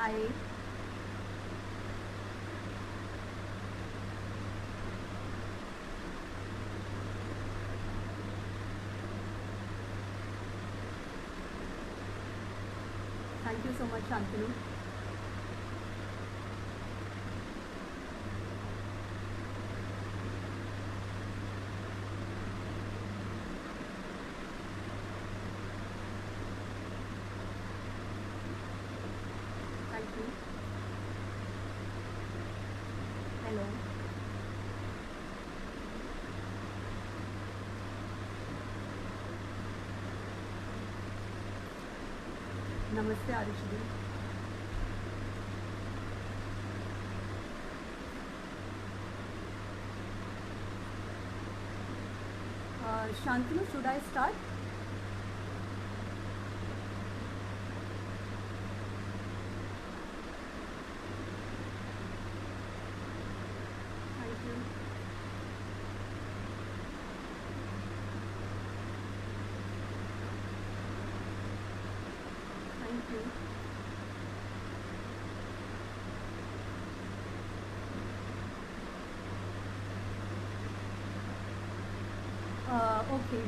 Hi. Thank you so much Shantanu. Thank you. Hello. नमस्ते Arushi ji. Shantanu, should I start? Thank you. Thank you. Okay.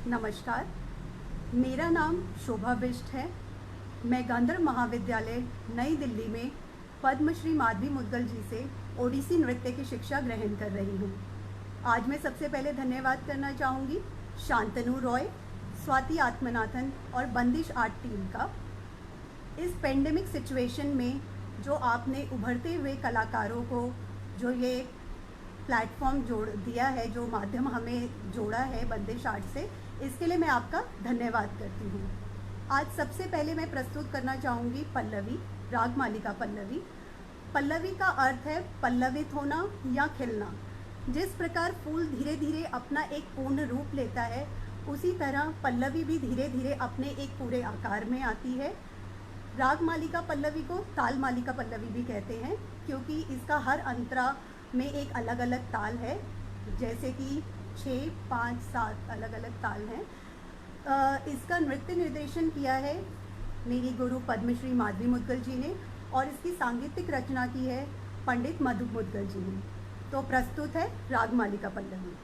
नमस्कार, मेरा नाम शोभा बिष्ट है। मैं गांधर्व महाविद्यालय नई दिल्ली में पद्मश्री माधवी मुद्गल जी से ओडिसी नृत्य की शिक्षा ग्रहण कर रही हूँ। आज मैं सबसे पहले धन्यवाद करना चाहूँगी शांतनु रॉय, स्वाति आत्मनाथन और बंदिश आर्ट टीम का। इस पेंडेमिक सिचुएशन में जो आपने उभरते हुए कलाकारों को जो ये प्लेटफॉर्म जोड़ दिया है, जो माध्यम हमें जोड़ा है बंदिश आर्ट से, इसके लिए मैं आपका धन्यवाद करती हूँ। आज सबसे पहले मैं प्रस्तुत करना चाहूँगी पल्लवी, राग मालिका पल्लवी। पल्लवी का अर्थ है पल्लवित होना या खिलना। जिस प्रकार फूल धीरे धीरे अपना एक पूर्ण रूप लेता है, उसी तरह पल्लवी भी धीरे धीरे अपने एक पूरे आकार में आती है। राग मालिका पल्लवी को ताल मालिका पल्लवी भी कहते हैं, क्योंकि इसका हर अंतरा में एक अलग अलग ताल है, जैसे कि 6, 5, 7 अलग अलग ताल हैं। इसका नृत्य निर्देशन किया है मेरी गुरु पद्मश्री माधवी मुद्गल जी ने, और इसकी सांगीतिक रचना की है पंडित मधु मुद्गल जी ने। तो प्रस्तुत है राग मालिका पल्लवी।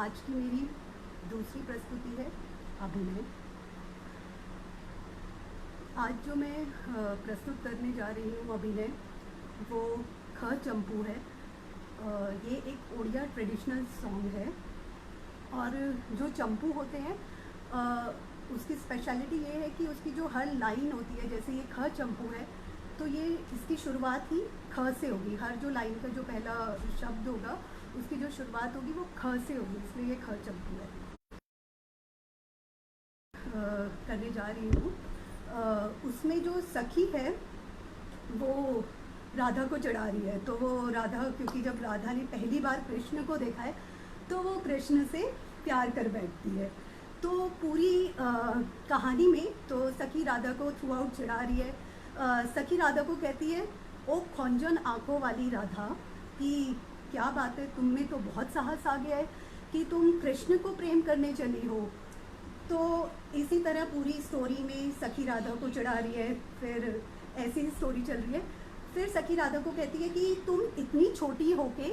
आज की मेरी दूसरी प्रस्तुति है अभिनय। आज जो मैं प्रस्तुत करने जा रही हूँ अभिनय, वो ख चंपू है। ये एक ओडिया ट्रेडिशनल सॉन्ग है और जो चंपू होते हैं उसकी स्पेशलिटी ये है कि उसकी जो हर लाइन होती है, जैसे ये ख चंपू है तो ये इसकी शुरुआत ही ख से होगी। हर जो लाइन का जो पहला शब्द होगा उसकी जो शुरुआत होगी वो ख से होगी, इसलिए ये ख चंपू है। करने जा रही हूँ। उसमें जो सखी है वो राधा को चढ़ा रही है, तो वो राधा, क्योंकि जब राधा ने पहली बार कृष्ण को देखा है तो वो कृष्ण से प्यार कर बैठती है। तो पूरी कहानी में तो सखी राधा को थ्रू आउट चढ़ा रही है। सखी राधा को कहती है, ओ खौंजन आंखों वाली राधा, कि क्या बात है, तुम में तो बहुत साहस आ गया है कि तुम कृष्ण को प्रेम करने चली हो। तो इसी तरह पूरी स्टोरी में सखी राधा को चढ़ा रही है, फिर ऐसी स्टोरी चल रही है। फिर सखी राधा को कहती है कि तुम इतनी छोटी होके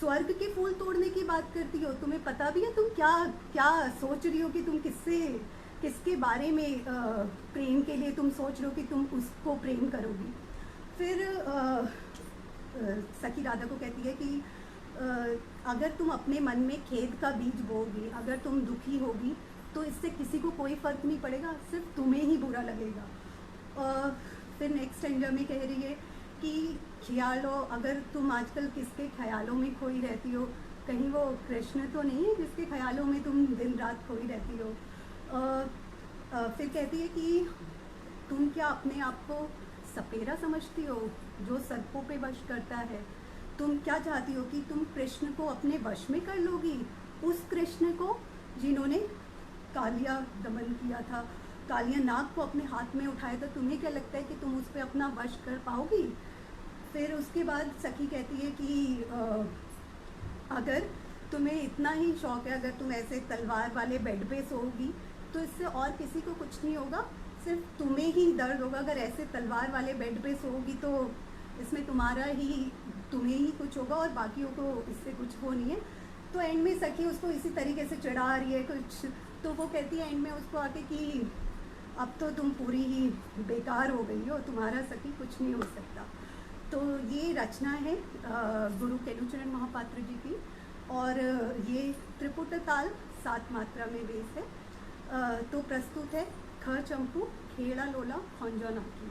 स्वर्ग के फूल तोड़ने की बात करती हो, तुम्हें पता भी है तुम क्या क्या सोच रही हो, कि तुम किसके बारे में प्रेम के लिए तुम सोच रहे हो कि तुम उसको प्रेम करोगी। फिर सखी राधा को कहती है कि अगर तुम अपने मन में खेद का बीज बोओगी, अगर तुम दुखी होगी तो इससे किसी को कोई फ़र्क नहीं पड़ेगा, सिर्फ तुम्हें ही बुरा लगेगा। फिर नेक्स्ट स्टैंजा में कह रही है कि ख्यालों, अगर तुम आजकल किसके ख्यालों में खोई रहती हो, कहीं वो कृष्ण तो नहीं है जिसके ख्यालों में तुम दिन रात खोई रहती हो। फिर कहती है कि तुम क्या अपने आप को सपेरा समझती हो जो सर्पों पे वश करता है? तुम क्या चाहती हो कि तुम कृष्ण को अपने वश में कर लोगी, उस कृष्ण को जिन्होंने कालिया दमन किया था, कालिया नाग को अपने हाथ में उठाया था। तुम्हें क्या लगता है कि तुम उस पर अपना वश कर पाओगी? फिर उसके बाद सखी कहती है कि अगर तुम्हें इतना ही शौक है, अगर तुम ऐसे तलवार वाले बेड पे सोओगी तो इससे और किसी को कुछ नहीं होगा, सिर्फ तुम्हें ही दर्द होगा। अगर ऐसे तलवार वाले बेड पे सोओगी तो इसमें तुम्हें ही कुछ होगा और बाकियों को इससे कुछ हो नहीं है। तो एंड में सखी उसको इसी तरीके से चढ़ा रही है कुछ, तो वो कहती है एंड में उसको आके कि अब तो तुम पूरी ही बेकार हो गई हो, तुम्हारा सखी कुछ नहीं हो सकता। तो ये रचना है गुरु केलुचरण महापात्र जी की, और ये त्रिपुट ताल 7 मात्रा में बेस है। तो प्रस्तुत है ख चंपू खेड़ा लोला खंजो नाकी।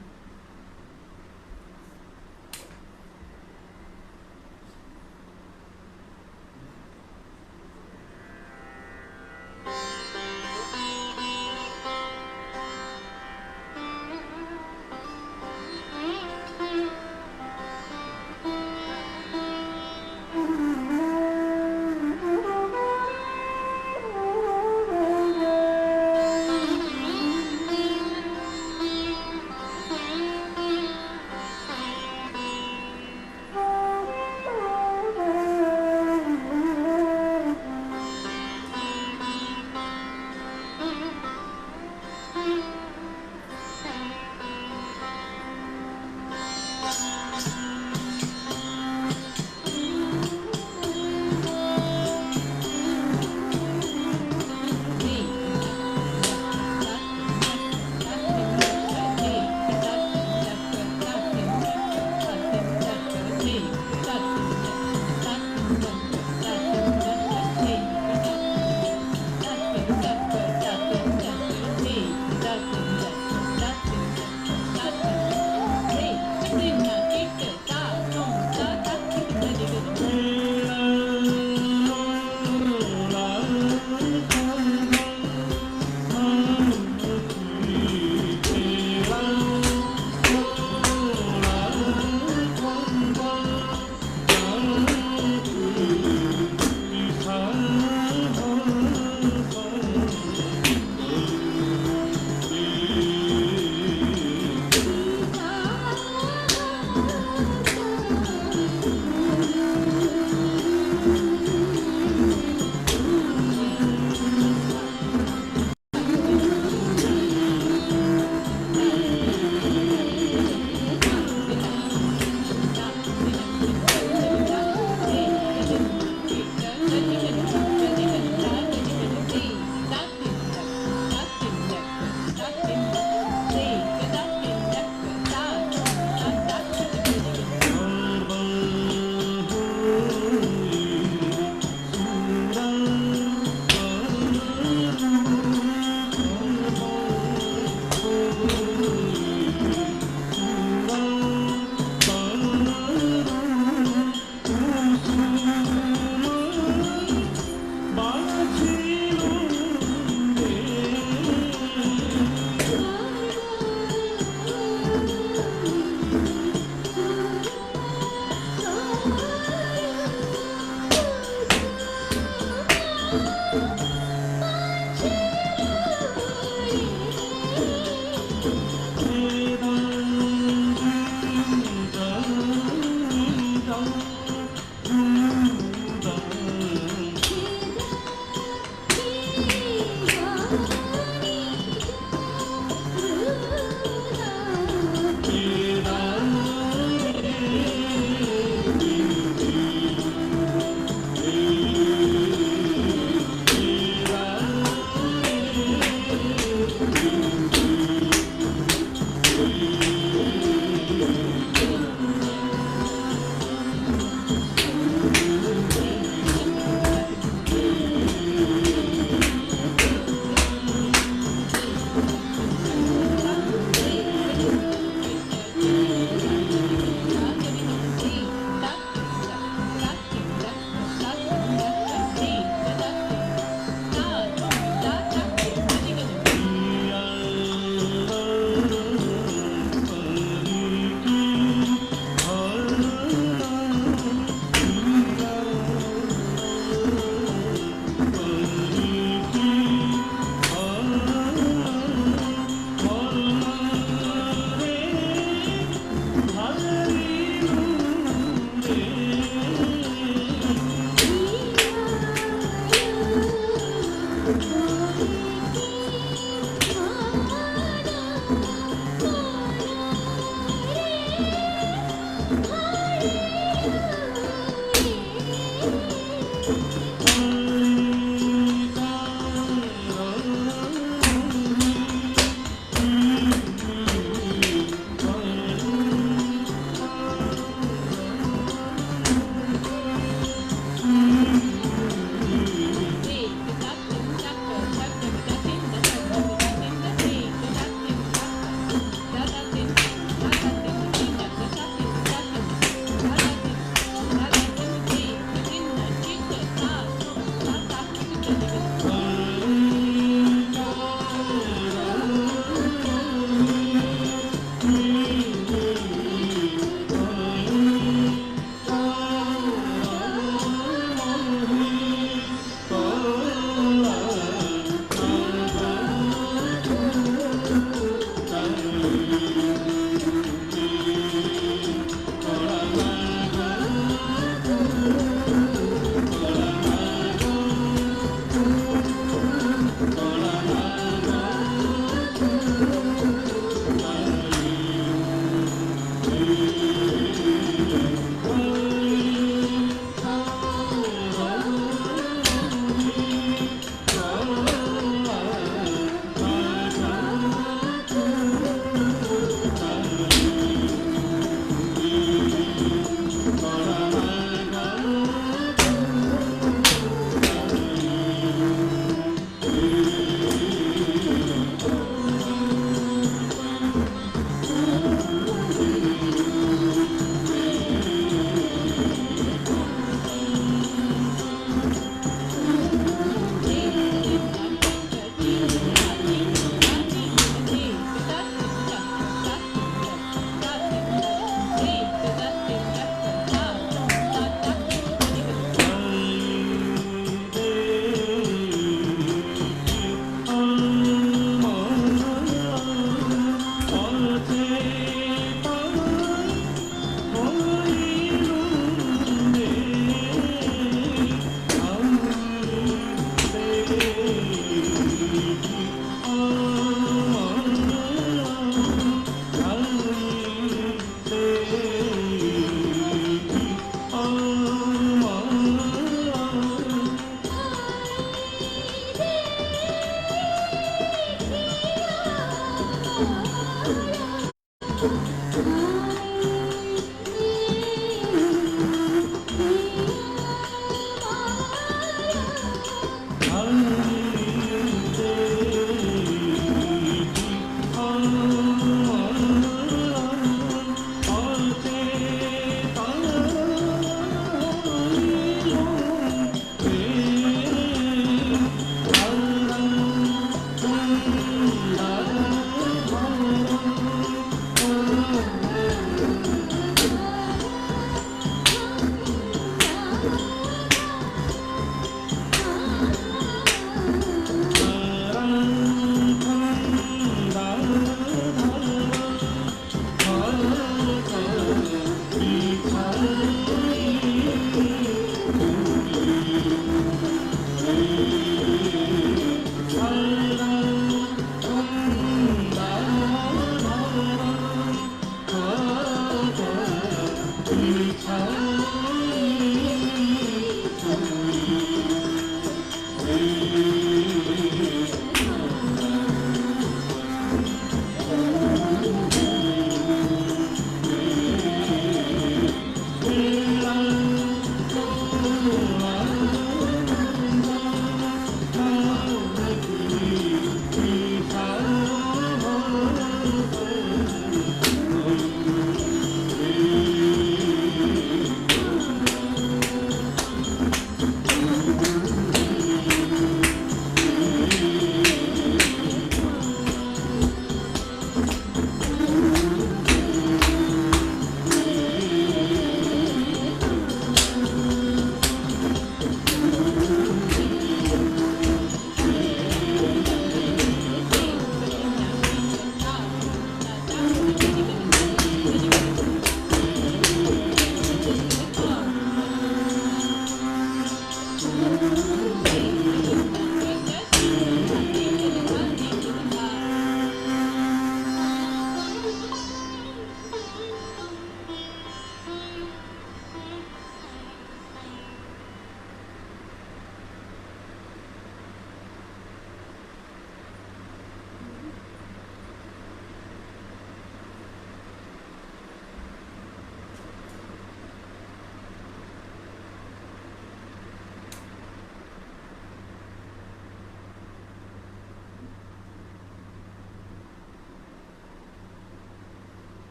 अंत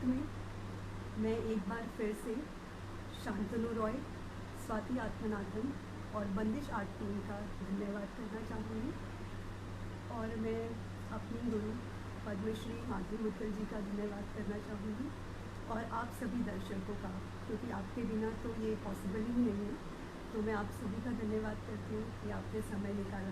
में मैं एक बार फिर से शांतनु रॉय, स्वाति आत्मनाथन और बंदिश आर्ट टीम का धन्यवाद करना चाहूँगी। और मैं अपनी गुरु पद्मश्री माधवी मुद्गल जी का धन्यवाद करना चाहूँगी और आप सभी दर्शकों का, क्योंकि आपके बिना तो ये पॉसिबल ही नहीं है। तो मैं आप सभी का धन्यवाद करती हूँ कि आपने समय निकाला।